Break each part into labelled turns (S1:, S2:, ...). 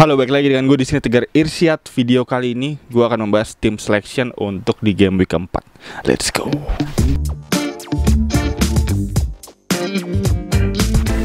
S1: Halo, balik lagi dengan gue di sini Tegar Irsyad. Video kali ini gue akan membahas tim selection untuk di game week keempat. Let's go.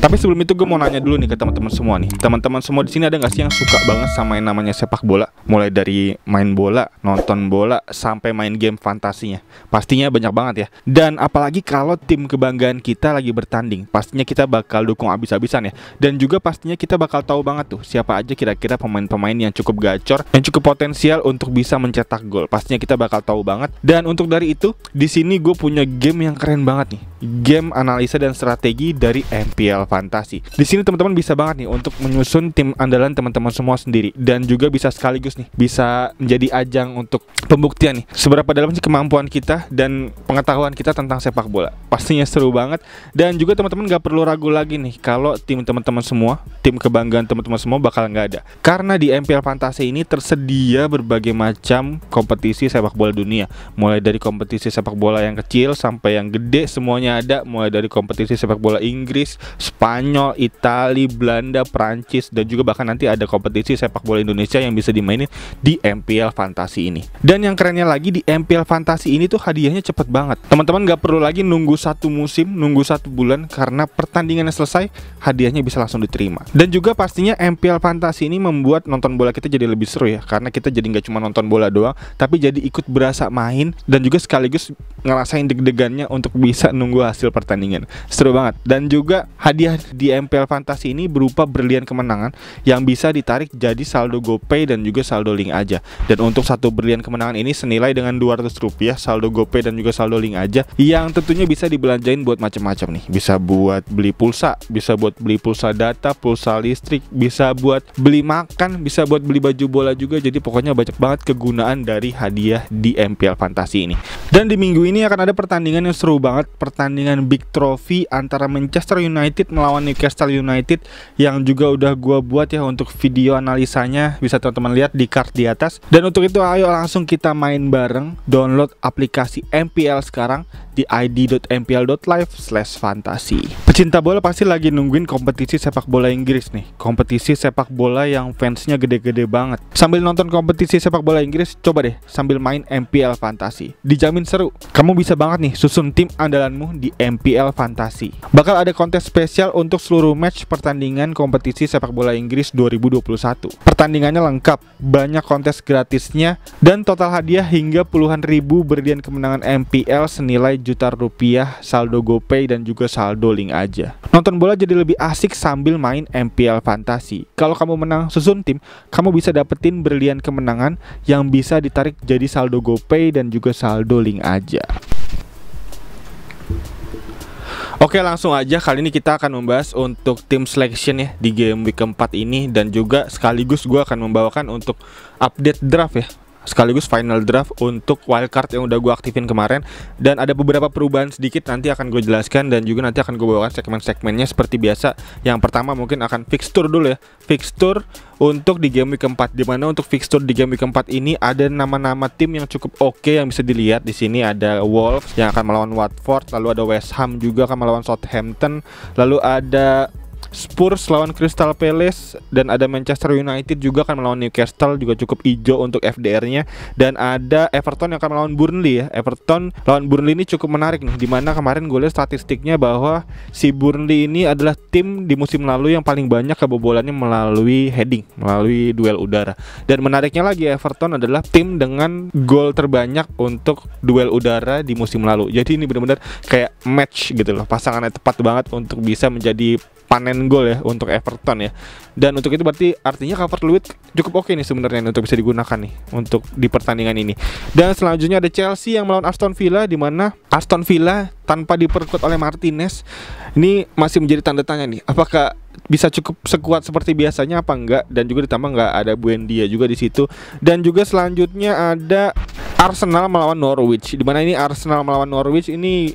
S1: Tapi sebelum itu gue mau nanya dulu nih ke teman-teman semua nih. Teman-teman semua di sini ada nggak sih yang suka banget sama yang namanya sepak bola? Mulai dari main bola, nonton bola, sampai main game fantasinya. Pastinya banyak banget ya. Dan apalagi kalau tim kebanggaan kita lagi bertanding, pastinya kita bakal dukung abis-abisan ya. Dan juga pastinya kita bakal tahu banget tuh siapa aja kira-kira pemain-pemain yang cukup gacor, yang cukup potensial untuk bisa mencetak gol. Pastinya kita bakal tahu banget. Dan untuk dari itu, di sini gue punya game yang keren banget nih. Game analisa dan strategi dari MPL Fantasi. Di sini teman-teman bisa banget nih untuk menyusun tim andalan teman-teman semua sendiri, dan juga bisa sekaligus nih bisa menjadi ajang untuk pembuktian nih seberapa dalam sih kemampuan kita dan pengetahuan kita tentang sepak bola. Pastinya seru banget. Dan juga teman-teman gak perlu ragu lagi nih kalau tim teman-teman semua, tim kebanggaan teman-teman semua bakal nggak ada, karena di MPL Fantasi ini tersedia berbagai macam kompetisi sepak bola dunia, mulai dari kompetisi sepak bola yang kecil sampai yang gede, semuanya ada. Mulai dari kompetisi sepak bola Inggris, Spanyol, Italia, Belanda, Prancis, dan juga bahkan nanti ada kompetisi sepak bola Indonesia yang bisa dimainin di MPL Fantasi ini. Dan yang kerennya lagi, di MPL Fantasi ini tuh hadiahnya cepet banget. Teman-teman gak perlu lagi nunggu satu musim, nunggu 1 bulan, karena pertandingannya selesai, hadiahnya bisa langsung diterima. Dan juga pastinya MPL Fantasi ini membuat nonton bola kita jadi lebih seru ya, karena kita jadi gak cuma nonton bola doang, tapi jadi ikut berasa main, dan juga sekaligus ngerasain deg-degannya untuk bisa nunggu hasil pertandingan. Seru banget. Dan juga hadiah di MPL Fantasi ini berupa berlian kemenangan yang bisa ditarik jadi saldo GoPay dan juga saldo link aja. Dan untuk satu berlian kemenangan ini senilai dengan Rp200 saldo GoPay dan juga saldo link aja, yang tentunya bisa dibelanjain buat macam-macam nih. Bisa buat beli pulsa, bisa buat beli pulsa data, pulsa listrik, bisa buat beli makan, bisa buat beli baju bola juga. Jadi pokoknya banyak banget kegunaan dari hadiah di MPL Fantasi ini. Dan di minggu ini akan ada pertandingan yang seru banget, pertandingan Big Trophy antara Manchester United melawan Newcastle United, yang juga udah gua buat ya untuk video analisanya, bisa teman-teman lihat di card di atas. Dan untuk itu ayo langsung kita main bareng. Download aplikasi MPL sekarang di id.mpl.live/fantasi. Pecinta bola pasti lagi nungguin kompetisi sepak bola Inggris nih, kompetisi sepak bola yang fansnya gede-gede banget. Sambil nonton kompetisi sepak bola Inggris, coba deh sambil main MPL Fantasi, dijamin seru. Kamu bisa banget nih susun tim andalanmu di MPL Fantasi. Bakal ada kontes spesial untuk seluruh match pertandingan kompetisi sepak bola Inggris 2021. Pertandingannya lengkap, banyak kontes gratisnya, dan total hadiah hingga puluhan ribu berlian kemenangan MPL senilai jutaan rupiah, saldo GoPay dan juga saldo link aja. Nonton bola jadi lebih asik sambil main MPL Fantasi. Kalau kamu menang susun tim, kamu bisa dapetin berlian kemenangan yang bisa ditarik jadi saldo GoPay dan juga saldo link aja. Oke, langsung aja. Kali ini kita akan membahas untuk tim selection ya di game week keempat ini, dan juga sekaligus gue akan membawakan untuk update draft ya, sekaligus final draft untuk wildcard yang udah gue aktifin kemarin. Dan ada beberapa perubahan sedikit nanti akan gue jelaskan, dan juga nanti akan gue bawakan segmen-segmennya seperti biasa. Yang pertama mungkin akan fixture dulu ya, fixture untuk di game week keempat, dimana untuk fixture di game week keempat ini ada nama-nama tim yang cukup oke yang bisa dilihat. Di sini ada Wolves yang akan melawan Watford, lalu ada West Ham juga akan melawan Southampton, lalu ada Spurs lawan Crystal Palace, dan ada Manchester United juga akan melawan Newcastle, juga cukup hijau untuk FDR-nya. Dan ada Everton yang akan melawan Burnley ya. Everton lawan Burnley ini cukup menarik nih, dimana kemarin gue lihat statistiknya bahwa si Burnley ini adalah tim di musim lalu yang paling banyak kebobolannya melalui heading, melalui duel udara. Dan menariknya lagi, Everton adalah tim dengan gol terbanyak untuk duel udara di musim lalu. Jadi ini benar-benar kayak match gitu loh, pasangannya tepat banget untuk bisa menjadi panen gol ya untuk Everton ya. Dan untuk itu berarti artinya Calvert-Lewin cukup oke nih sebenarnya untuk bisa digunakan nih untuk di pertandingan ini. Dan selanjutnya ada Chelsea yang melawan Aston Villa, di mana Aston Villa tanpa diperkuat oleh Martinez ini masih menjadi tanda tanya nih, apakah bisa cukup sekuat seperti biasanya apa enggak. Dan juga ditambah nggak ada Buendia juga di situ. Dan juga selanjutnya ada Arsenal melawan Norwich, di mana ini Arsenal melawan Norwich ini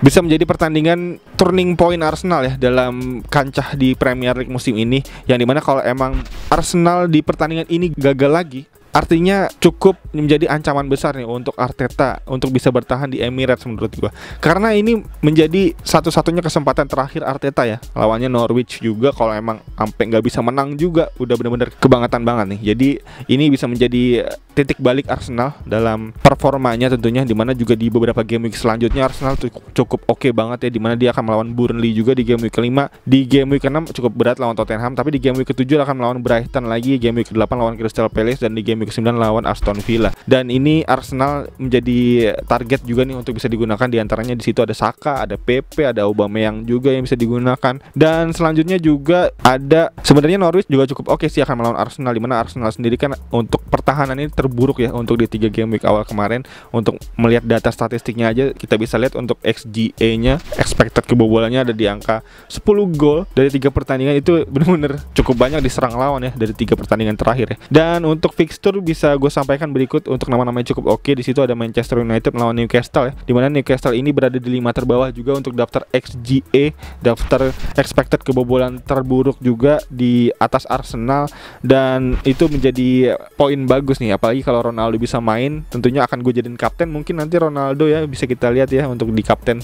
S1: bisa menjadi pertandingan turning point Arsenal ya dalam kancah di Premier League musim ini, yang dimana kalau emang Arsenal di pertandingan ini gagal lagi, artinya cukup menjadi ancaman besar nih untuk Arteta untuk bisa bertahan di Emirates menurut gua. Karena ini menjadi satu-satunya kesempatan terakhir Arteta ya. Lawannya Norwich juga, kalau emang sampai nggak bisa menang juga udah bener-bener kebangetan banget nih. Jadi ini bisa menjadi titik balik Arsenal dalam performanya tentunya, dimana juga di beberapa game week selanjutnya Arsenal cukup oke banget ya, dimana dia akan melawan Burnley juga di game week kelima, di game week ke-6 cukup berat lawan Tottenham, tapi di game week ke-7 akan melawan Brighton lagi, game week ke-8 lawan Crystal Palace, dan di game week ke-9 lawan Aston Villa. Dan ini Arsenal menjadi target juga nih untuk bisa digunakan, diantaranya di situ ada Saka, ada Pepe, ada Aubameyang juga yang bisa digunakan. Dan selanjutnya juga ada sebenarnya Norwich juga cukup oke sih akan melawan Arsenal, dimana Arsenal sendiri kan untuk pertahanan ini terburuk ya untuk di 3 game week awal kemarin. Untuk melihat data statistiknya aja kita bisa lihat untuk XGA-nya, expected kebobolannya ada di angka 10 gol dari 3 pertandingan. Itu benar-benar cukup banyak diserang lawan ya dari 3 pertandingan terakhir ya. Dan untuk fixture bisa gue sampaikan berikut untuk nama-namanya cukup oke. Di situ ada Manchester United melawan Newcastle ya, dimana Newcastle ini berada di 5 terbawah juga untuk daftar XGA, daftar expected kebobolan terburuk juga di atas Arsenal. Dan itu menjadi poin bagus nih, apalagi kalau Ronaldo bisa main, tentunya akan gue jadiin kapten. Mungkin nanti Ronaldo ya bisa kita lihat ya untuk di kapten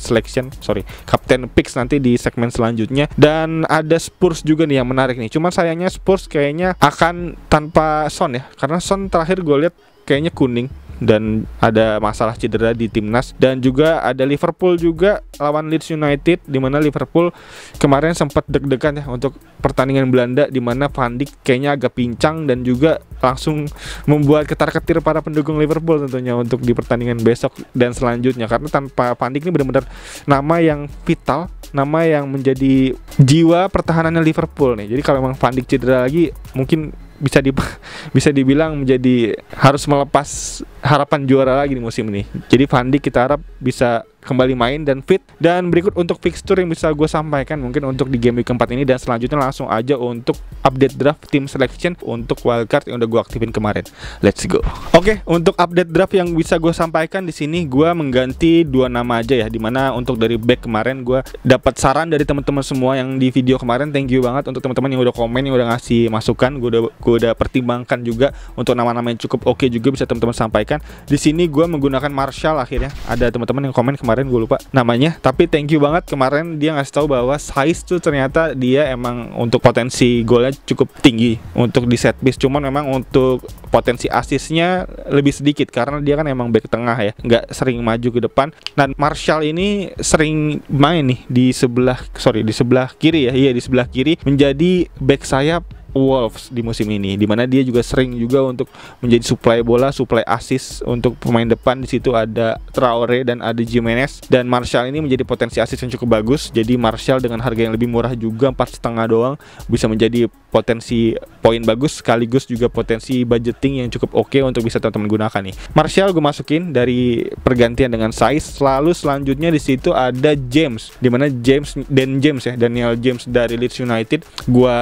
S1: picks nanti di segmen selanjutnya. Dan ada Spurs juga nih yang menarik nih, cuman sayangnya Spurs kayaknya akan tanpa Son ya, karena Son terakhir gue lihat kayaknya kuning dan ada masalah cedera di timnas. Dan juga ada Liverpool juga lawan Leeds United, dimana Liverpool kemarin sempat deg-degan ya untuk pertandingan Belanda, dimana Van Dijk kayaknya agak pincang dan juga langsung membuat ketar-ketir para pendukung Liverpool tentunya untuk di pertandingan besok dan selanjutnya. Karena tanpa Van Dijk ini benar-benar nama yang vital, nama yang menjadi jiwa pertahanannya Liverpool nih. Jadi kalau memang Van Dijk cedera lagi, mungkin bisa dibilang menjadi harus melepas harapan juara lagi di musim ini. Jadi Van Dijk kita harap bisa kembali main dan fit. Dan berikut untuk fixture yang bisa gue sampaikan mungkin untuk di game week keempat ini, dan selanjutnya langsung aja untuk update draft team selection untuk wildcard yang udah gue aktifin kemarin. Let's go. Oke, untuk update draft yang bisa gue sampaikan di sini, gue mengganti 2 nama aja ya, dimana untuk dari back kemarin gue dapat saran dari teman-teman semua yang di video kemarin. Thank you banget untuk teman-teman yang udah komen, yang udah ngasih masukan. Gue udah pertimbangkan juga untuk nama-nama yang cukup oke juga bisa teman-teman sampaikan. Di sini gue menggunakan Martial akhirnya. Ada teman-teman yang komen kemarin, gue lupa namanya, tapi thank you banget kemarin dia ngasih tahu bahwa size tuh ternyata dia emang untuk potensi golnya cukup tinggi untuk di set piece, cuman memang untuk potensi asisnya lebih sedikit karena dia kan emang back tengah ya, nggak sering maju ke depan. Dan Martial ini sering main nih di sebelah kiri ya, di sebelah kiri menjadi back sayap Wolves di musim ini, dimana dia juga sering juga untuk menjadi supply bola, supply assist untuk pemain depan. Di situ ada Traore dan ada Jimenez, dan Martial ini menjadi potensi assist yang cukup bagus. Jadi Martial dengan harga yang lebih murah juga 4,5 doang bisa menjadi potensi poin bagus, sekaligus juga potensi budgeting yang cukup oke untuk bisa teman-teman gunakan nih. Martial gue masukin dari pergantian dengan size. Lalu selanjutnya di situ ada James, dimana Daniel James dari Leeds United gue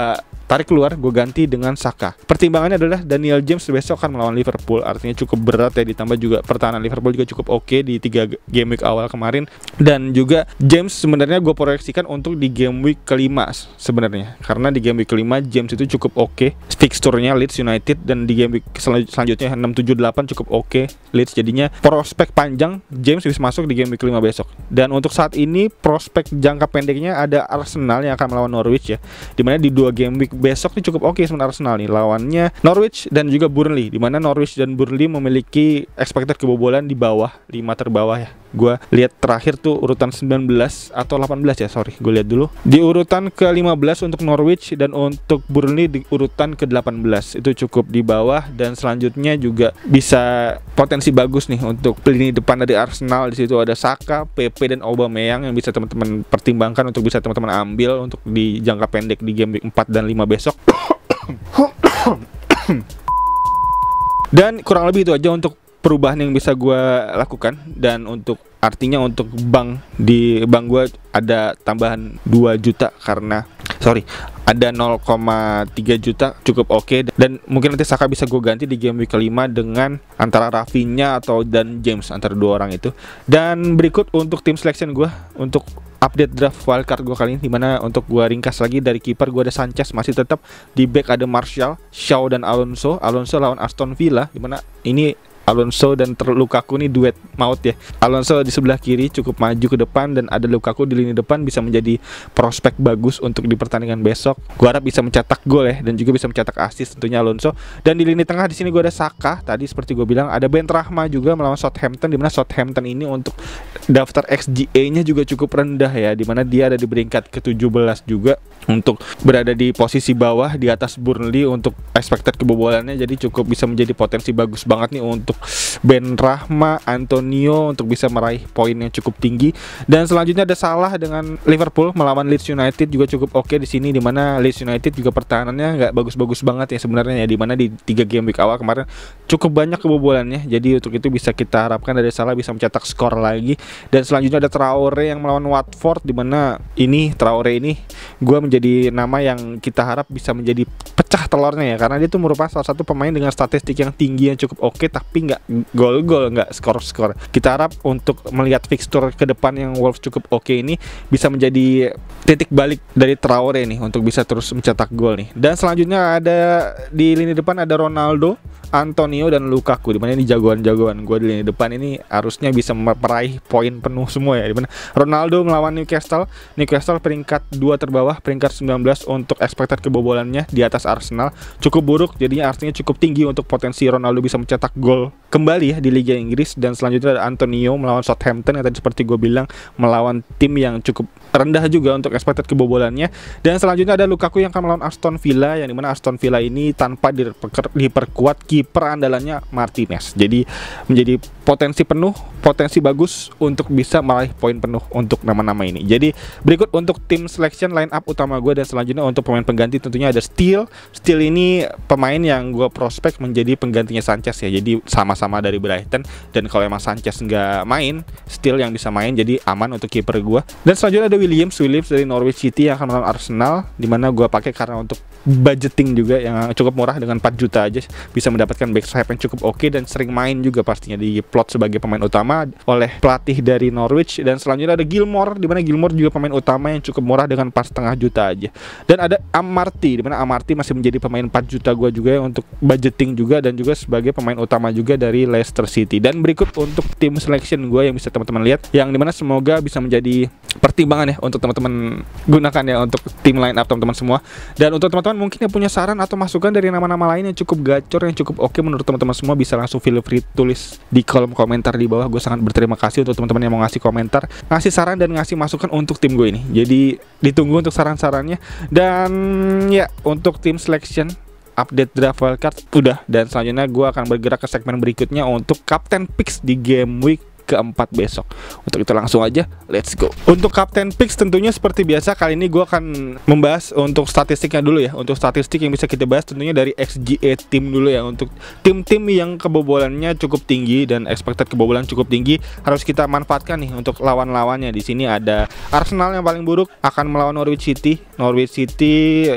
S1: tarik keluar, gue ganti dengan Saka. Pertimbangannya adalah Daniel James besok akan melawan Liverpool, artinya cukup berat ya, ditambah juga pertahanan Liverpool juga cukup oke di 3 game week awal kemarin. Dan juga James sebenarnya gue proyeksikan untuk di game week kelima sebenarnya, karena di game week kelima James itu cukup oke fixturnya Leeds United, dan di game week selanjutnya 6, 7, 8 cukup oke Leeds. Jadinya prospek panjang James bisa masuk di game week kelima besok. Dan untuk saat ini prospek jangka pendeknya ada Arsenal yang akan melawan Norwich ya, dimana di 2 game week besok ini cukup oke sebenarnya Arsenal nih, lawannya Norwich dan juga Burnley, dimana Norwich dan Burnley memiliki expected kebobolan di bawah 5 terbawah ya. Gue lihat terakhir tuh urutan 19 atau 18 ya, gue lihat dulu. Di urutan ke-15 untuk Norwich, dan untuk Burnley di urutan ke-18. Itu cukup di bawah. Dan selanjutnya juga bisa potensi bagus nih untuk lini depan dari Arsenal. Di situ ada Saka, Pepe dan Aubameyang yang bisa teman-teman pertimbangkan untuk bisa teman-teman ambil untuk di jangka pendek di game week 4 dan 5 besok. Dan kurang lebih itu aja untuk perubahan yang bisa gue lakukan. Dan untuk artinya untuk bank gue ada tambahan 2 juta karena ada 0,3 juta cukup oke. Dan mungkin nanti Saka bisa gue ganti di game week kelima dengan antara Rafinha atau dan James, antara dua orang itu. Dan berikut untuk tim selection gue untuk update draft wildcard gue kali ini, dimana untuk gue ringkas lagi dari kiper gue ada Sanchez masih tetap, di back ada Martial, Shaw dan Alonso lawan Aston Villa, dimana ini Alonso dan Lukaku nih duet maut ya. Alonso di sebelah kiri cukup maju ke depan, dan ada Lukaku di lini depan, bisa menjadi prospek bagus untuk di pertandingan besok. Gua harap bisa mencetak gol ya, dan juga bisa mencetak assist tentunya Alonso. Dan di lini tengah di sini gua ada Saka, tadi seperti gue bilang ada Ben Rahma juga melawan Southampton, dimana Southampton ini untuk daftar XGA-nya juga cukup rendah ya, dimana dia ada di peringkat ke-17 juga untuk berada di posisi bawah di atas Burnley untuk expected kebobolannya. Jadi cukup bisa menjadi potensi bagus banget nih untuk Ben Rahma, Antonio untuk bisa meraih poin yang cukup tinggi. Dan selanjutnya ada Salah dengan Liverpool melawan Leeds United juga cukup oke di sini, dimana Leeds United juga pertahanannya nggak bagus-bagus banget ya sebenarnya ya, dimana di 3 game week awal kemarin cukup banyak kebobolannya. Jadi untuk itu bisa kita harapkan dari Salah bisa mencetak skor lagi. Dan selanjutnya ada Traore yang melawan Watford, dimana ini Traore ini gue menjadi nama yang kita harap bisa menjadi pecah telurnya ya, karena dia tuh merupakan salah satu pemain dengan statistik yang tinggi yang cukup oke, tapi nggak gol-gol, nggak skor-skor. Kita harap untuk melihat fixture ke depan yang Wolves cukup oke ini bisa menjadi titik balik dari Traore nih untuk bisa terus mencetak gol nih. Dan selanjutnya ada di lini depan ada Ronaldo, Antonio dan Lukaku, dimana ini jagoan-jagoan gue di lini depan ini harusnya bisa meraih poin penuh semua ya, dimana Ronaldo melawan Newcastle peringkat 2 terbawah, peringkat 19 untuk expected kebobolannya di atas Arsenal, cukup buruk, jadinya artinya cukup tinggi untuk potensi Ronaldo bisa mencetak gol kembali ya di Liga Inggris. Dan selanjutnya ada Antonio melawan Southampton yang tadi seperti gue bilang melawan tim yang cukup rendah juga untuk expected kebobolannya. Dan selanjutnya ada Lukaku yang akan melawan Aston Villa, yang dimana Aston Villa ini tanpa diperkuat kiper andalannya Martinez, jadi menjadi potensi penuh, potensi bagus untuk bisa meraih poin penuh untuk nama-nama ini. Jadi berikut untuk tim selection line up utama gue. Dan selanjutnya untuk pemain pengganti tentunya ada Steele ini pemain yang gue prospek menjadi penggantinya Sanchez ya, jadi sama-sama dari Brighton. Dan kalau emang Sanchez nggak main, Steele yang bisa main, jadi aman untuk kiper gue. Dan selanjutnya ada Williams dari Norwich City yang akan melawan Arsenal, dimana gue pakai karena untuk budgeting juga yang cukup murah, dengan 4 juta aja bisa mendapatkan back sayap yang cukup oke, dan sering main juga pastinya di plot sebagai pemain utama oleh pelatih dari Norwich. Dan selanjutnya ada Gilmore, dimana Gilmore juga pemain utama yang cukup murah dengan 4,5 juta aja. Dan ada Amarty, dimana Amarty masih menjadi pemain 4 juta gue juga ya, untuk budgeting juga, dan juga sebagai pemain utama juga dari Leicester City. Dan berikut untuk tim selection gue yang bisa teman-teman lihat, yang dimana semoga bisa menjadi pertimbangan ya untuk teman-teman gunakan ya untuk tim line up teman-teman semua. Dan untuk teman-teman mungkin yang punya saran atau masukan dari nama-nama lain yang cukup gacor, yang cukup oke menurut teman-teman semua, bisa langsung feel free tulis di kolom komentar di bawah. Gue sangat berterima kasih untuk teman-teman yang mau ngasih komentar, ngasih saran dan ngasih masukan untuk tim gue ini. Jadi ditunggu untuk saran-sarannya. Dan ya untuk tim selection update draft wildcard udah. Dan selanjutnya gue akan bergerak ke segmen berikutnya untuk Captain Picks di game week keempat besok. Untuk itu langsung aja let's go. Untuk Captain Picks tentunya seperti biasa kali ini gue akan membahas untuk statistiknya dulu ya. Untuk statistik yang bisa kita bahas tentunya dari XGA tim dulu ya. Untuk tim-tim yang kebobolannya cukup tinggi dan expected kebobolan cukup tinggi harus kita manfaatkan nih untuk lawan-lawannya. Di sini ada Arsenal yang paling buruk akan melawan Norwich City.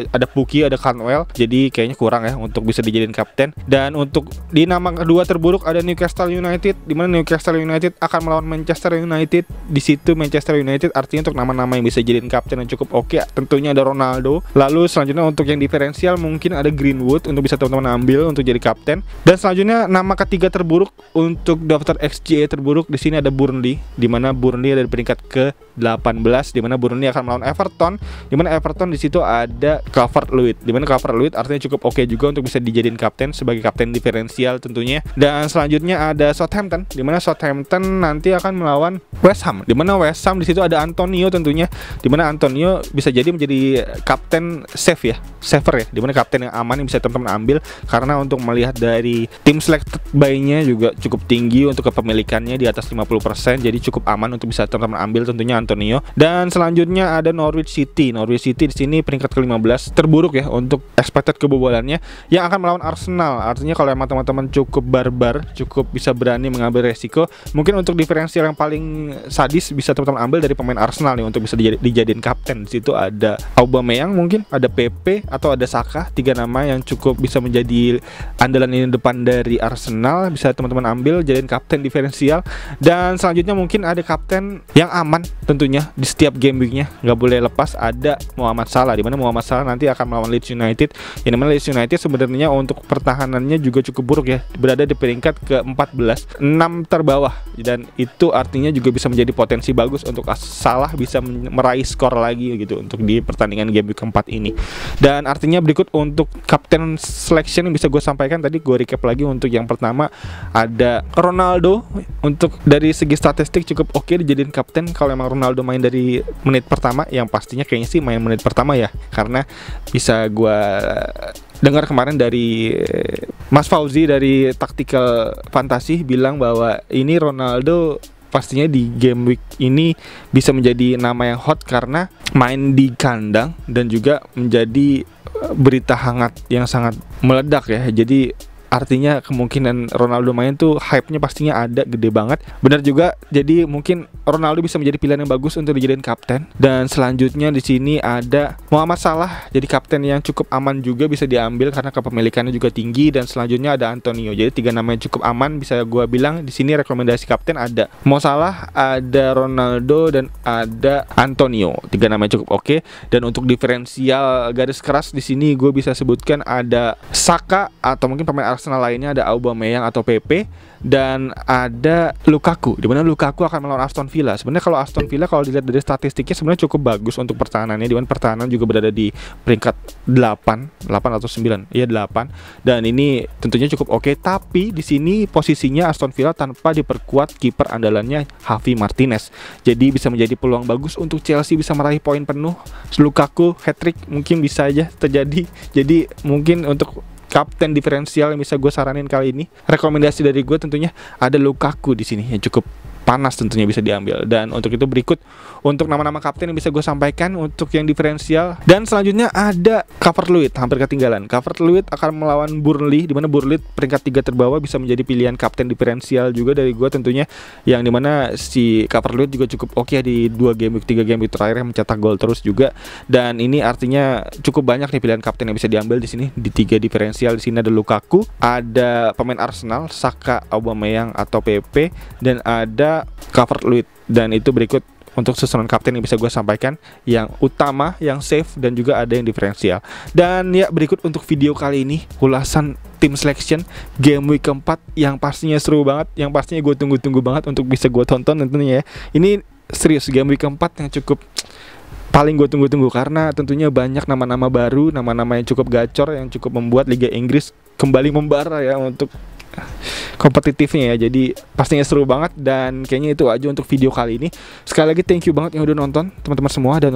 S1: Ada Puki, ada Cantwell. Jadi kayaknya kurang ya untuk bisa dijadiin kapten. Dan untuk di nama kedua terburuk ada Newcastle United, di mana Newcastle United akan melawan Manchester United. Di situ Manchester United artinya untuk nama-nama yang bisa jadiin kapten yang cukup oke tentunya ada Ronaldo. Lalu selanjutnya untuk yang diferensial mungkin ada Greenwood untuk bisa teman-teman ambil untuk jadi kapten. Dan selanjutnya nama ketiga terburuk untuk daftar XGA terburuk di sini ada Burnley, di mana Burnley ada di peringkat ke-18, di mana Burnley akan melawan Everton, di mana Everton di situ ada Calvert-Lewin, di mana Calvert-Lewin artinya cukup oke juga untuk bisa dijadiin kapten sebagai kapten diferensial tentunya. Dan selanjutnya ada Southampton, di mana Southampton nanti akan melawan West Ham, di mana West Ham di situ ada Antonio tentunya, di mana Antonio bisa jadi menjadi kapten saver ya, di mana kapten yang aman yang bisa teman-teman ambil, karena untuk melihat dari tim selected by-nya juga cukup tinggi untuk kepemilikannya di atas 50%, jadi cukup aman untuk bisa teman-teman ambil tentunya Antonio. Dan selanjutnya ada Norwich City di sini peringkat ke-15 terburuk ya untuk expected kebobolannya, yang akan melawan Arsenal. Artinya kalau emang teman-teman cukup barbar, cukup bisa berani mengambil resiko, mungkin untuk diferensial yang paling sadis bisa teman-teman ambil dari pemain Arsenal nih untuk bisa dijadiin kapten. Di situ ada Aubameyang, mungkin ada PP atau ada Saka, 3 nama yang cukup bisa menjadi andalan ini depan dari Arsenal, bisa teman-teman ambil jadiin kapten diferensial. Dan selanjutnya mungkin ada kapten yang aman tentunya di setiap game weeknya, nggak boleh lepas, ada Mohamed Salah, dimana Mohamed Salah nanti akan melawan Leeds United, yang dimana Leeds United sebenarnya untuk pertahanannya juga cukup buruk ya, berada di peringkat ke-14, 6 terbawah, dan itu artinya juga bisa menjadi potensi bagus untuk Salah bisa meraih skor lagi gitu untuk di pertandingan game week keempat ini. Dan artinya berikut untuk captain selection yang bisa gue sampaikan tadi, gue recap lagi. Untuk yang pertama ada Ronaldo, untuk dari segi statistik cukup oke dijadiin kapten kalau emang Ronaldo main dari menit pertama, yang pastinya kayaknya sih main menit pertama ya, karena bisa gue dengar kemarin dari Mas Fauzi dari Tactical Fantasy bilang bahwa ini Ronaldo pastinya di game week ini bisa menjadi nama yang hot karena main di kandang dan juga menjadi berita hangat yang sangat meledak ya. Jadi artinya kemungkinan Ronaldo main tuh hype-nya pastinya ada, gede banget. Benar juga, jadi mungkin Ronaldo bisa menjadi pilihan yang bagus untuk dijadiin kapten. Dan selanjutnya di sini ada Mohamed Salah, jadi kapten yang cukup aman juga bisa diambil karena kepemilikannya juga tinggi. Dan selanjutnya ada Antonio, jadi 3 nama yang cukup aman bisa gua bilang di sini. Rekomendasi kapten ada Mo Salah, ada Ronaldo, dan ada Antonio, 3 nama yang cukup oke. Dan untuk diferensial garis keras di sini gue bisa sebutkan ada Saka, atau mungkin pemain Arsenal lainnya ada Aubameyang atau PP, dan ada Lukaku, dimana Lukaku akan melawan Aston Villa. Sebenarnya kalau Aston Villa kalau dilihat dari statistiknya sebenarnya cukup bagus untuk pertahanannya, dimana pertahanan juga berada di peringkat 8 atau 9, iya 8, dan ini tentunya cukup oke. Tapi di sini posisinya Aston Villa tanpa diperkuat kiper andalannya Javi Martinez, jadi bisa menjadi peluang bagus untuk Chelsea bisa meraih poin penuh. Lukaku hat-trick mungkin bisa aja terjadi, jadi mungkin untuk kapten diferensial yang bisa gue saranin kali ini, rekomendasi dari gue tentunya ada Lukaku di sini yang cukup panas tentunya bisa diambil. Dan untuk itu berikut untuk nama-nama kapten yang bisa gue sampaikan untuk yang diferensial. Dan selanjutnya ada Calvert-Lewin, hampir ketinggalan. Calvert-Lewin akan melawan Burnley, dimana Burnley peringkat 3 terbawah, bisa menjadi pilihan kapten diferensial juga dari gue tentunya, yang dimana si Calvert-Lewin juga cukup oke di 2 game week 3 game week terakhir yang mencetak gol terus juga. Dan ini artinya cukup banyak nih pilihan kapten yang bisa diambil di sini di 3 diferensial. Di sini ada Lukaku, ada pemain Arsenal Saka, Aubameyang atau PP, dan ada Calvert-Lewin. Dan itu berikut untuk susunan kapten yang bisa gue sampaikan, yang utama, yang safe, dan juga ada yang diferensial. Dan ya berikut untuk video kali ini ulasan tim selection game week keempat yang pastinya seru banget, yang pastinya gue tunggu-tunggu banget untuk bisa gue tonton tentunya ya. Ini serius game week keempat yang cukup paling gue tunggu-tunggu, karena tentunya banyak nama-nama baru, nama-nama yang cukup gacor, yang cukup membuat Liga Inggris kembali membara ya untuk kompetitifnya ya. Jadi pastinya seru banget, dan kayaknya itu aja untuk video kali ini. Sekali lagi thank you banget yang udah nonton teman-teman semua, dan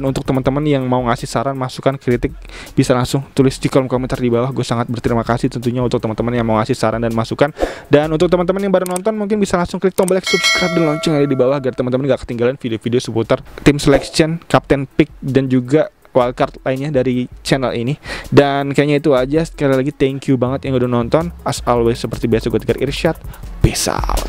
S1: untuk teman-teman yang mau ngasih saran, masukan, kritik, bisa langsung tulis di kolom komentar di bawah. Gue sangat berterima kasih tentunya untuk teman-teman yang mau ngasih saran dan masukan. Dan untuk teman-teman yang baru nonton, mungkin bisa langsung klik tombol like, subscribe, dan lonceng yang ada di bawah agar teman-teman gak ketinggalan video-video seputar tim selection, captain pick, dan juga wildcard lainnya dari channel ini. Dan kayaknya itu aja. Sekali lagi thank you banget yang udah nonton. As always seperti biasa, gue Tigor Irsyad. Peace out.